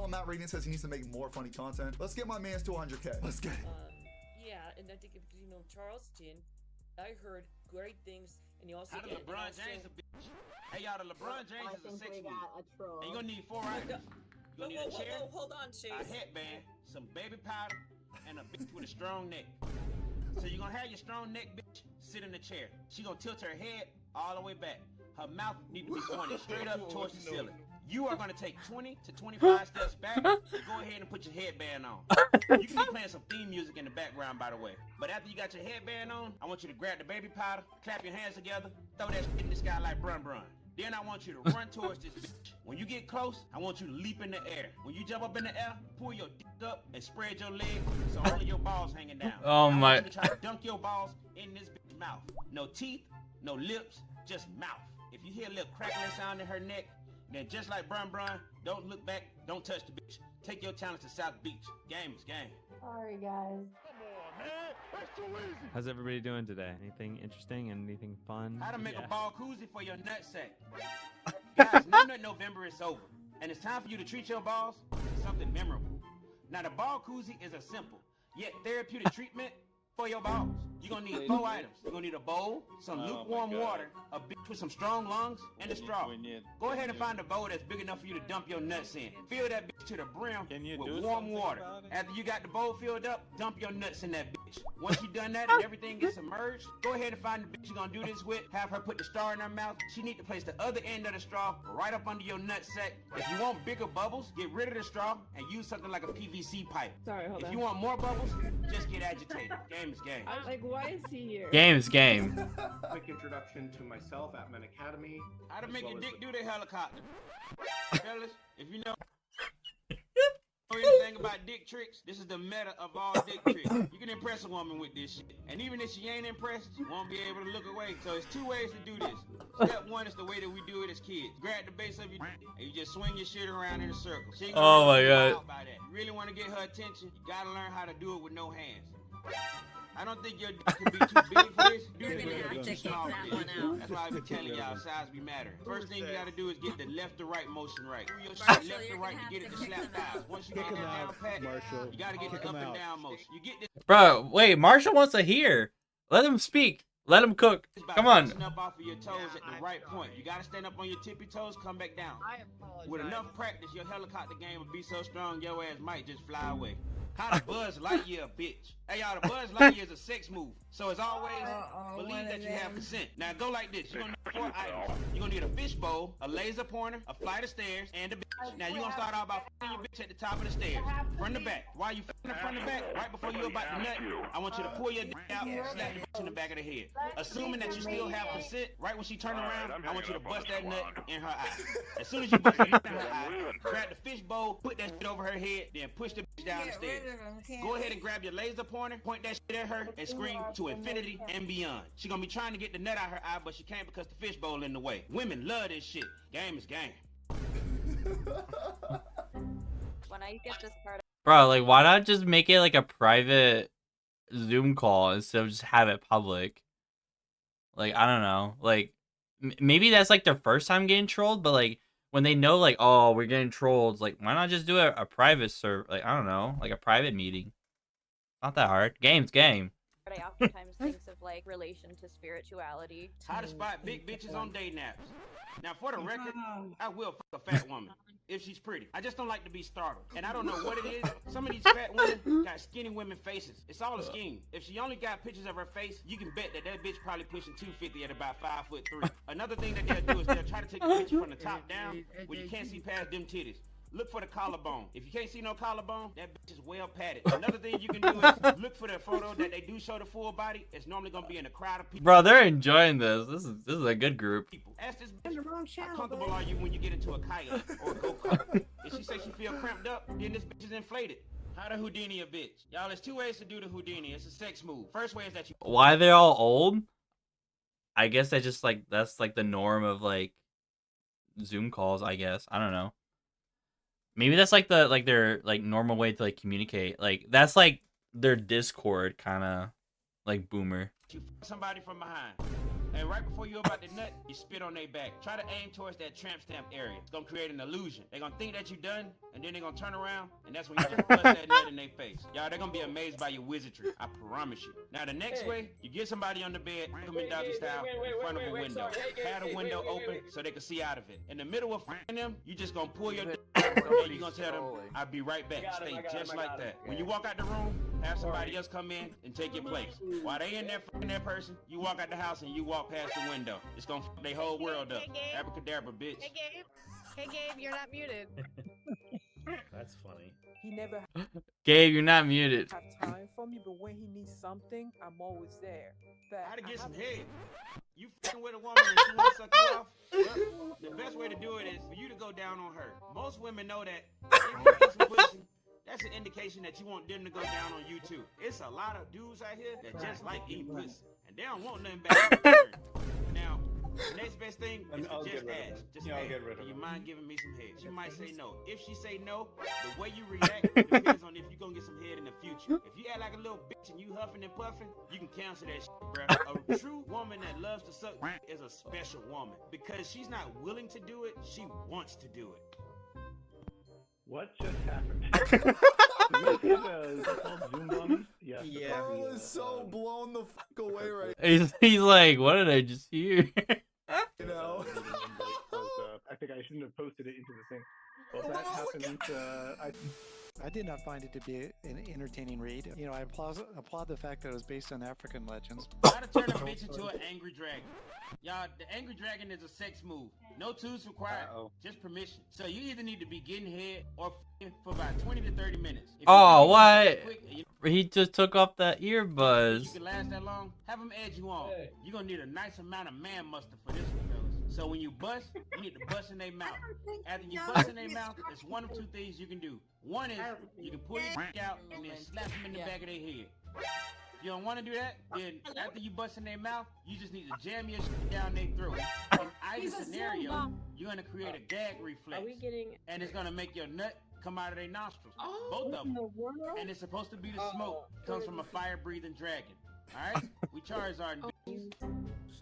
Matt Reading says he needs to make more funny content. Let's get my man's to 100K. Let's get it. Yeah, and I think if you know Charleston, I heard great things, and you also How get the LeBron James a bitch? Hey y'all, the LeBron James is a 6 move. And you gonna need 4 items. You gonna need a chair, hold on, Chase. a headband, some baby powder, and a bitch with a strong neck. So you're gonna have your strong neck bitch sit in the chair. She gonna tilt her head all the way back. Her mouth need to be pointed straight up towards the ceiling. You are gonna take 20 to 25 steps back and go ahead and put your headband on. You can be playing some theme music in the background, by the way. But after you got your headband on, I want you to grab the baby powder, clap your hands together, throw that shit in the sky like brun brun. Then I want you to run towards this bitch. When you get close, I want you to leap in the air. When you jump up in the air, pull your dick up and spread your legs so only your balls hanging down. Oh my. I want you to try to dunk your balls in this bitch's mouth. No teeth, no lips, just mouth. If you hear a little crackling sound in her neck, then just like Brun Brun, don't look back, don't touch the bitch. Take your talent to South Beach. Game is game. Sorry, guys. How's everybody doing today? Anything interesting and anything fun? How to make a ball koozie for your nutsack. Guys, No Nut November is over, and it's time for you to treat your balls to something memorable. Now, the ball koozie is a simple yet therapeutic treatment for your balls. You're gonna need 4 items. You're gonna need a bowl, some lukewarm water, a bitch with some strong lungs, and a straw. Go ahead and find a bowl that's big enough for you to dump your nuts in. Fill that bitch to the brim with warm water. After you got the bowl filled up, dump your nuts in that bitch. Once you done that and everything gets submerged, go ahead and find the bitch you're gonna do this with. Have her put the straw in her mouth. She need to place the other end of the straw right up under your nut sack. If you want bigger bubbles, get rid of the straw and use something like a PVC pipe. Sorry, hold If on. you want more bubbles, just get agitated. Game is game. I'm like, why is he here? Game's game. Quick introduction to myself, Atman Academy. How to make your dick do the helicopter. Fellas, if you know anything about dick tricks, this is the meta of all dick tricks. You can impress a woman with this shit. And even if she ain't impressed, you won't be able to look away. So it's 2 ways to do this. Step 1 is the way that we do it as kids. Grab the base of your dick and you just swing your shit around in a circle. She ain't gonna Oh my be God. wild by that. You really want to get her attention, you gotta learn how to do it with no hands. I don't think your dick can be too big for this. You're gonna have to too kick small that for this. one out. That's why I be telling y'all size be mattering. First thing you gotta do is get the left to right motion right. Do your shit Marshall, left to you're right gonna to get it have to to slap kick them thighs. out. Once you get that down pat, Marshall. you gotta get Kick the up him and out. down motion. You get this Bro, wait, Marshall wants to hear. Let him speak. Let him cook. by Come on. pressing up off of your toes at the right point. You gotta stand up on your tippy toes, come back down. With enough practice, your helicopter game will be so strong your ass might just fly away. How to Buzz Lightyear, bitch. Hey y'all, the Buzz Lightyear is a sex move. So as always, believe that you have consent. Now go like this. You're gonna need 4 items. You're gonna need a fish bowl, a laser pointer, a flight of stairs, and a bitch. Now you're gonna start out by f***ing your bitch at the top of the stairs. Front to back. While you f***ing her front to back, right before you're about to nut, I want you to pull your dick out and slap the bitch in the back of the head. Assuming that you still have consent, right when she turn around, I want you to bust that nut in her eye. As soon as you bust the nut in her eye, grab the fish bowl, put that shit over her head, then push the bitch down the stairs. Go ahead and grab your laser pointer, point that shit at her, and scream to infinity and beyond. She gonna be trying to get the nut out her eye, but she can't because the fish bowl in the way. Women love this shit. Game is game. When I get this part, Bro, like, why not just make it like a private Zoom call instead of just have it public? Like, I don't know. Like, maybe that's like their first time getting trolled, but like, when they know, like, oh, we're getting trolled, like, why not just do a private like, I don't know, like a private meeting? Not that hard. Game's game. I oftentimes thinks of like relation to spirituality. How to spot big bitches on day naps. Now, for the record, I will fuck a fat woman if she's pretty. I just don't like to be startled. And I don't know what it is. Some of these fat women got skinny women faces. It's all a scheme. If she only got pictures of her face, you can bet that that bitch probably pushing 250 at about 5'3". Another thing that they'll do is they'll try to take a picture from the top down where you can't see past them titties. Look for the collarbone. If you can't see no collarbone, that bitch is well padded. Another thing you can do is look for the photo that they do show the full body. It's normally gonna be in a crowd of people. Bro, they're enjoying this. This is a good group. Ask this bitch, how comfortable are you when you get into a kayak or a go-kart? If she say she feel cramped up, then this bitch is inflated. How to Houdini a bitch. Y'all, there's 2 ways to do the Houdini. It's a sex move. First way is that you... Why they're all old? I guess they just like, that's like the norm of like Zoom calls, I guess. I don't know. Maybe that's like their like normal way to like communicate. Like that's like their Discord kind of like boomer. You somebody from behind. And right before you about to nut, you spit on their back. Try to aim towards that tramp stamp area. It's gonna create an illusion. They're gonna think that you done, and then they're gonna turn around, and that's when you just bust that nut in their face. Y'all, they're gonna be amazed by your wizardry. I promise you. Now, the next way, you get somebody on the bed, come in doggy style, in front of a window. Have the window open so they can see out of it. In the middle of them, you just gonna pull your dick out, and you're gonna tell them, I'll be right back. Stay just like that. When you walk out the room, have somebody else come in and take your place. While they in there that person, you walk out the house and you walk past the window. It's gonna f their whole world up. Abracadabra, bitch. Hey Gabe. Hey Gabe, you're not muted. That's funny. He never Gabe, you're not muted. have time for me, but when he needs something, I'm always there. But How to get I some have- head? You f***ing with a woman and she wants to suck you off? Well, the best way to do it is for you to go down on her. Most women know that if you get some pussy, that's an indication that you want them to go down on you too. It's a lot of dudes out here that just like eating pussy, and they don't want nothing back in return. Now, the next best thing is to just ask. Just Yeah, I'll ask, get rid of do you it. mind giving me some head? She might say no. If she say no, the way you react depends on if you're gonna get some head in the future. If you act like a little bitch and you huffing and puffing, you can cancel that shit, bro. A true woman that loves to suck is a special woman because she's not willing to do it, she wants to do it. What just happened? Is it called Zoom bombing? Yes. Yeah. Bro is so blown the fuck away right He's like, what did I just hear? you know. I think I shouldn't have posted it into the thing. Well, that happened. I did not find it to be an entertaining read. You know, I applaud the fact that it was based on African legends. How to turn a bitch into an angry dragon. Y'all, the angry dragon is a sex move. No tools required, just permission. So you either need to be getting head or f***ing for about 20 to 30 minutes. If you Oh, can what? get quick and you He just took off that you earbuzz. can last that long, have them edge you on. You're gonna need a nice amount of man muster for this one, fellas. So when you bust, you need to bust in their mouth. After you bust in their mouth, there's one of two things you can do. One is you can pull your dick out and then slap them in the back of their head. If you don't want to do that, then after you bust in their mouth, you just need to jam your shit down their throat. In either scenario, you're gonna create a gag reflex, and it's gonna make your nut come out of their nostrils, both of them. And it's supposed to be the smoke comes from a fire-breathing dragon. All right, we Charizard bitches.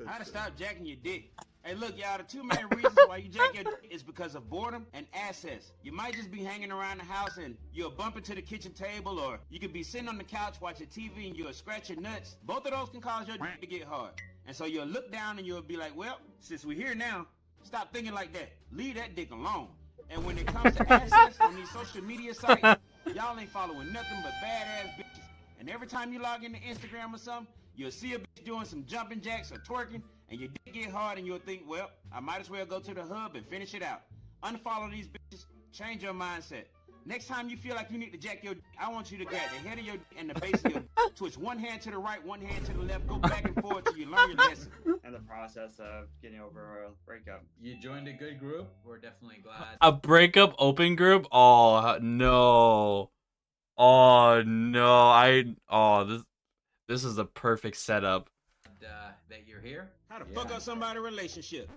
How to stop jacking your dick? Hey, look, y'all, the two main reasons why you jack your dick is because of boredom and access. You might just be hanging around the house and you'll bump into the kitchen table, or you could be sitting on the couch watching TV and you'll scratch your nuts. Both of those can cause your dick to get hard. And so you'll look down and you'll be like, well, since we're here now, stop thinking like that. Leave that dick alone. And when it comes to access on these social media sites, y'all ain't following nothing but badass bitches. And every time you log into Instagram or something, you'll see a bitch doing some jumping jacks or twerking, and your dick get hard, and you'll think, well, I might as well go to the hub and finish it out. Unfollow these bitches, change your mindset. Next time you feel like you need to jack your dick, I want you to grab the head of your dick and the base of your dick. Twitch one hand to the right, one hand to the left, go back and forth till you learn your lesson. And the process of getting over a breakup. You joined a good group. We're definitely glad. A breakup open group? Oh no. Oh no. This is the perfect setup. That you're here. How to fuck up somebody's relationship.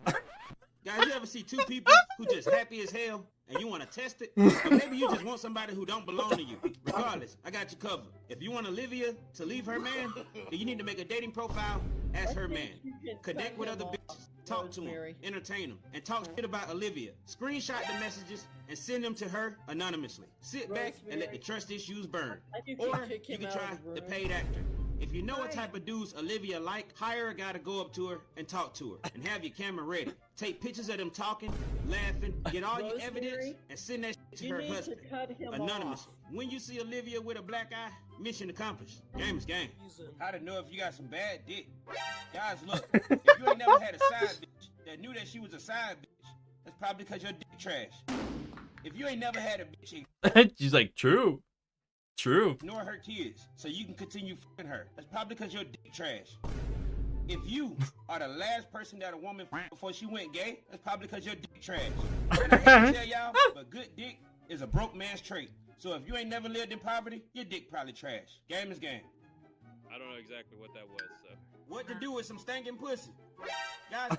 Guys, you ever see two people who just happy as hell and you want to test it? Or maybe you just want somebody who don't belong to you. Regardless, I got you covered. If you want Olivia to leave her man, then you need to make a dating profile as her man. Connect with other bitches, talk to them, entertain them, and talk shit about Olivia. Screenshot the messages and send them to her anonymously. Sit back and let the trust issues burn. Or you can try the paid actor. If you know what type of dudes Olivia like, hire a guy to go up to her and talk to her, and have your camera ready. Take pictures of them talking, laughing, get all your evidence, and send that shit to her husband, anonymously. When you see Olivia with a black eye, mission accomplished. Game is game. How to know if you got some bad dick? Guys, look, if you ain't never had a side bitch that knew that she was a side bitch, that's probably because your dick trash. If you ain't never had a bitch, She's like, true. True. Ignore her kids so you can continue f***ing her. That's probably because your dick trash. If you are the last person that a woman f***ed before she went gay, that's probably because your dick trash. And I hate to tell y'all, but good dick is a broke man's trait. So if you ain't never lived in poverty, your dick probably trash. Game is game. I don't know exactly what that was, so. What to do with some stinking pussy? Guys,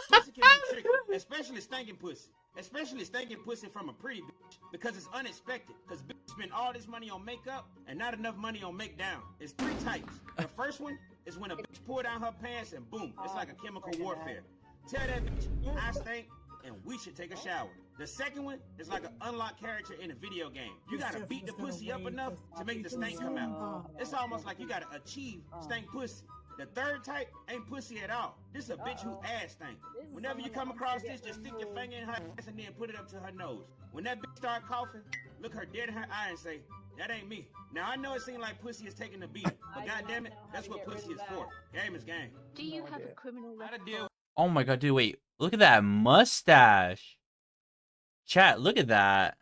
pussy can be tricky, especially stinking pussy. Especially stinking pussy from a pretty bitch, because it's unexpected. Because bitches spend all this money on makeup and not enough money on make down. It's three types. The first one is when a bitch pull down her pants and boom, it's like a chemical warfare. Tell that bitch, I stink and we should take a shower. The second one is like an unlocked character in a video game. You gotta beat the pussy up enough to make the stank come out. It's almost like you gotta achieve stank pussy. The third type ain't pussy at all. This is a bitch who ass stink. Whenever you come across this, just stick your finger in her ass and then put it up to her nose. When that bitch start coughing, look her dead in her eye and say, that ain't me. Now I know it seems like pussy is taking the beating, but goddamn it, that's what pussy is for. Game is game. Do you have a criminal record? Oh my god, dude, wait. Look at that mustache. Chat, look at that.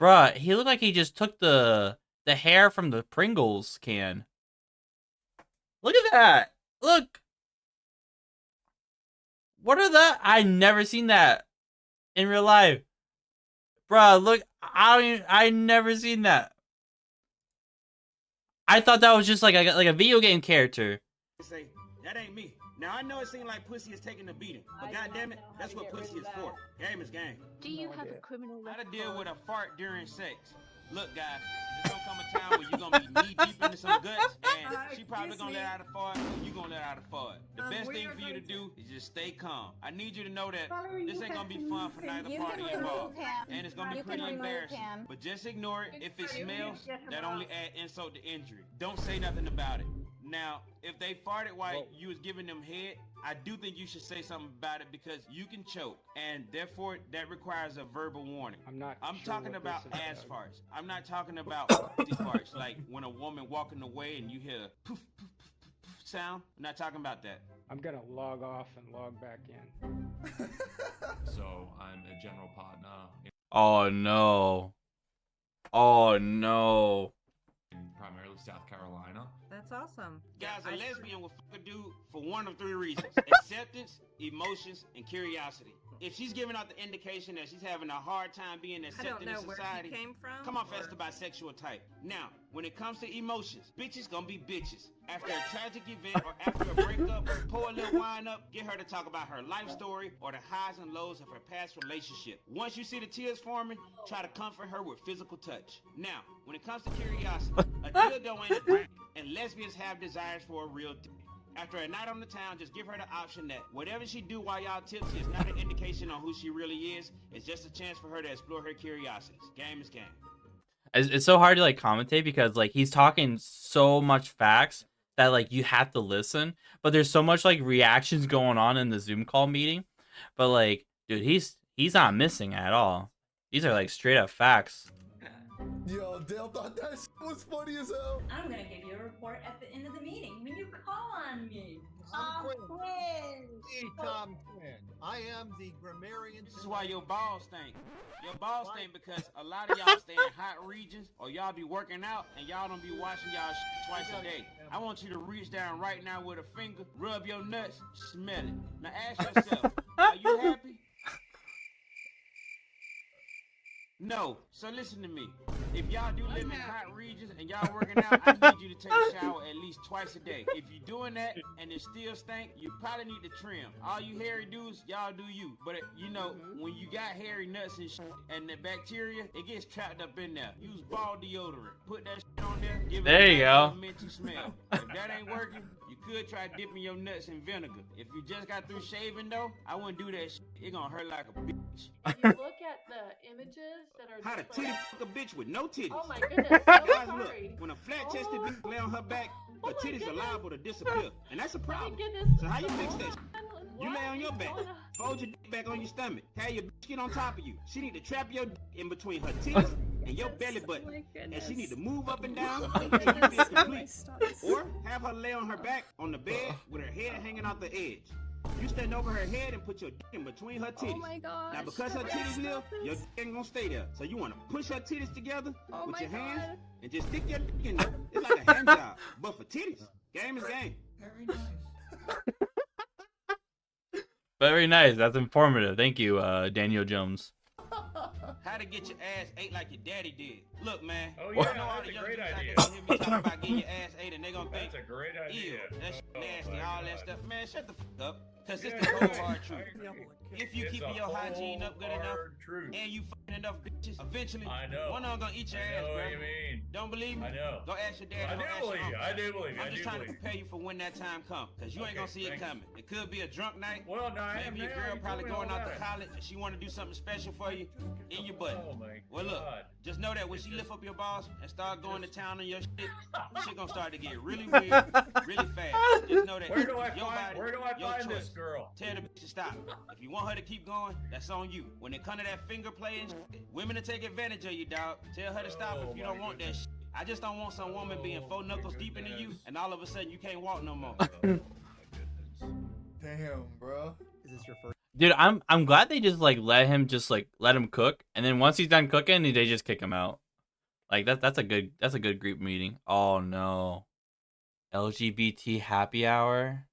Bruh, he looked like he just took the hair from the Pringles can. Look at that. Look. What are that? I never seen that in real life. Bruh, look. I never seen that. I thought that was just like a video game character. Say, that ain't me. Now I know it seems like pussy is taking the beating, but goddamn it, that's what pussy is for. Game is game. Do you have a criminal record? How to deal with a fart during sex? Look, guys, there's gonna come a time where you're gonna be knee deep into some guts, and she probably gonna let out a fart, and you gonna let out a fart. The best thing for you to do is just stay calm. I need you to know that this ain't gonna be fun for neither party involved, and it's gonna be pretty embarrassing. But just ignore it. If it smells, that only add insult to injury. Don't say nothing about it. Now, if they farted while you was giving them head, I do think you should say something about it because you can choke, and therefore that requires a verbal warning. I'm talking about ass farts. I'm not talking about farts, like when a woman walking away and you hear a poof, poof, poof, poof, poof sound. I'm not talking about that. I'm gonna log off and log back in. So I'm a general partner Oh no. Oh no. in primarily South Carolina. That's awesome. Guys, a lesbian will fuck a dude for one of three reasons: acceptance, emotions, and curiosity. If she's giving out the indication that she's having a hard time being accepted in society, come on, that's the bisexual type. Now, when it comes to emotions, bitches gonna be bitches. After a tragic event or after a breakup, pour a little wine up, get her to talk about her life story or the highs and lows of her past relationship. Once you see the tears forming, try to comfort her with physical touch. Now, when it comes to curiosity, a dildo ain't a dick, and lesbians have desires for a real dick. After a night on the town, just give her the option that whatever she do while y'all tipsy is not an indication on who she really is. It's just a chance for her to explore her curiosities. Game is game. It's so hard to like commentate because like he's talking so much facts that like you have to listen, but there's so much like reactions going on in the Zoom call meeting. But like, dude, he's not missing at all. These are like straight up facts. Yo, Dale thought that shit was funny as hell. I'm gonna give you a report at the end of the meeting when you call on me. Quinn. Hey, Tom Quinn. I am the grammarian. This is why your balls stink. Your balls stink because a lot of y'all stay in hot regions or y'all be working out and y'all don't be washing y'all shit twice a day. I want you to reach down right now with a finger, rub your nuts, smell it. Now ask yourself, are you happy? No. So listen to me. If y'all do live in hot regions and y'all working out, I need you to take a shower at least twice a day. If you're doing that and it still stink, you probably need to trim. All you hairy dudes, y'all do you. But you know, when you got hairy nuts and shit and the bacteria, it gets trapped up in there. Use ball deodorant. Put that shit on there. Give it There you go. minty smell. If that ain't working, you could try dipping your nuts in vinegar. If you just got through shaving though, I wouldn't do that shit. It gonna hurt like a bitch. If you look at the images that are How to just titty like, fuck a bitch with no titties. oh my goodness, so Guys, sorry. look, when a flat-chested bitch lay on her back, Oh her my titties are goodness. liable to disappear. And that's a problem. goodness. So how you fix that? You What lay on your is back, going on? fold your dick back on your stomach, have your bitch get on top of you. She need to trap your dick in between her titties and your belly button. And she need to move up and down until you feel complete. Or have her lay on her back on the bed with her head hanging out the edge. You stand over her head and put your dick in between her titties. Oh my gosh. Now because her titties live, your dick ain't gonna stay there. So you wanna push her titties together Oh with my your hands God. and just stick your dick in there. It's like a hand job, but for titties. Game is game. Very nice. Very nice. That's informative. Thank you, Daniel Jones. How to get your ass ate like your daddy did. Look, man. Oh, I yeah, know all that's the a young great dudes out idea. there hear me talking about getting your ass ate and they gonna think, That's a great idea. ew, that shit Oh, nasty, my all that God. stuff. Man, shut the fuck up. Cause it's the cold hard truth. If you keep your hygiene up good enough and you fucking enough bitches, eventually one of them gonna eat your ass, bro. What you mean? Don't believe me? I know. Go ask your dad. I do believe you. I do believe you. I'm just trying to prepare you for when that time comes, cause you ain't gonna see it coming. It could be a drunk night. Well, no, I am maybe your now. girl You probably told me going all out to that. college and she want to do something special for you in your butt. Oh my Well, look, God. just know that when she lift up your balls and start going to town on your shit gonna start to get really weird, really fast. Just know that Where do I your find, body, where do I your find choice. this girl? Tell the bitch to stop. If you want her to keep going, that's on you. When it come to that finger play and shit, women will take advantage of you, dog. Tell her to stop if you don't want that shit. I just don't want some woman being 4 knuckles deep into you and all of a sudden you can't walk no more. Damn, bro. Is this your first? Dude, I'm glad they just like let him cook, and then once he's done cooking, they just kick him out. Like that's a good group meeting. Oh no, LGBT happy hour.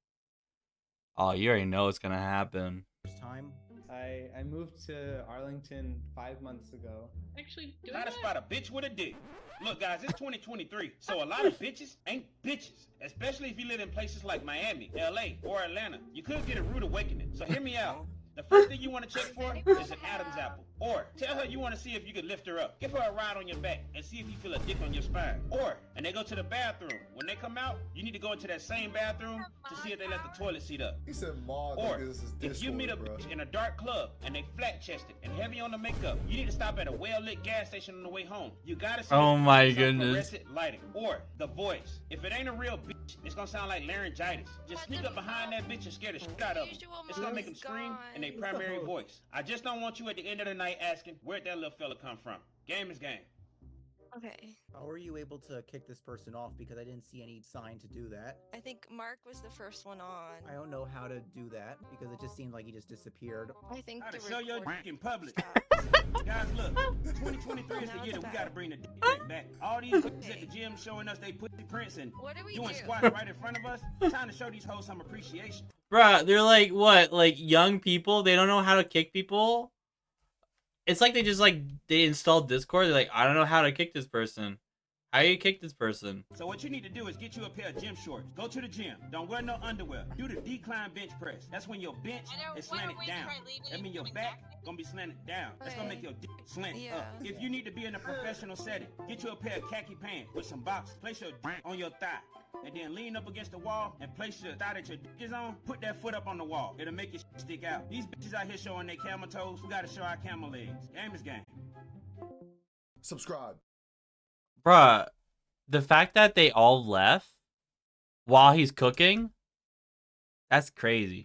Oh, you already know it's gonna happen. First time? I moved to Arlington 5 months ago. Actually, do How to spot a bitch with a dick. Look, guys, it's 2023, so a lot of bitches ain't bitches, especially if you live in places like Miami, LA, or Atlanta. You could get a rude awakening, so hear me out. The first thing you want to check for is an Adam's apple. Or tell her you want to see if you can lift her up. Give her a ride on your back and see if you feel a dick on your spine. Or, and they go to the bathroom. When they come out, you need to go into that same bathroom to see if they let the toilet seat up. He said, "Ma, Or, this is if you Discord, meet a bro." bitch in a dark club and they flat-chested and heavy on the makeup, you need to stop at a well-lit gas station on the way home. You gotta see Oh if my it's some goodness. fluorescent lighting. Or, the voice. If it ain't a real bitch, it's gonna sound like laryngitis. Just sneak up behind that bitch and scare the shit out of them. It's gonna make them scream in their primary voice. I just don't want you at the end of the night asking, where'd that little fella come from? Game is game. Okay. How were you able to kick this person off? Because I didn't see any sign to do that. I think Mark was the first one on. I don't know how to do that because it just seemed like he just disappeared. I think How to the show your record dick in public. Guys, look, 2023 is the year that we gotta bring the dick print back. All these bitches at the gym showing us they pussy prints and What do we doing do? squats right in front of us. Time to show these hoes some appreciation. Bruh, they're like what? Like young people? They don't know how to kick people? It's like they installed Discord. They're like, I don't know how to kick this person. How do you kick this person? So what you need to do is get you a pair of gym shorts. Go to the gym. Don't wear no underwear. Do the decline bench press. That's when your bench is slanted down. That means your back gonna be slanted down. That's gonna make your dick slant up. If you need to be in a professional setting, get you a pair of khaki pants with some boxes. Place your dick on your thigh. And then lean up against the wall and place your thigh that your dick is on. Put that foot up on the wall. It'll make your shit stick out. These bitches out here showing their camel toes. We gotta show our camel legs. Game is game. Subscribe. Bruh, the fact that they all left while he's cooking, that's crazy.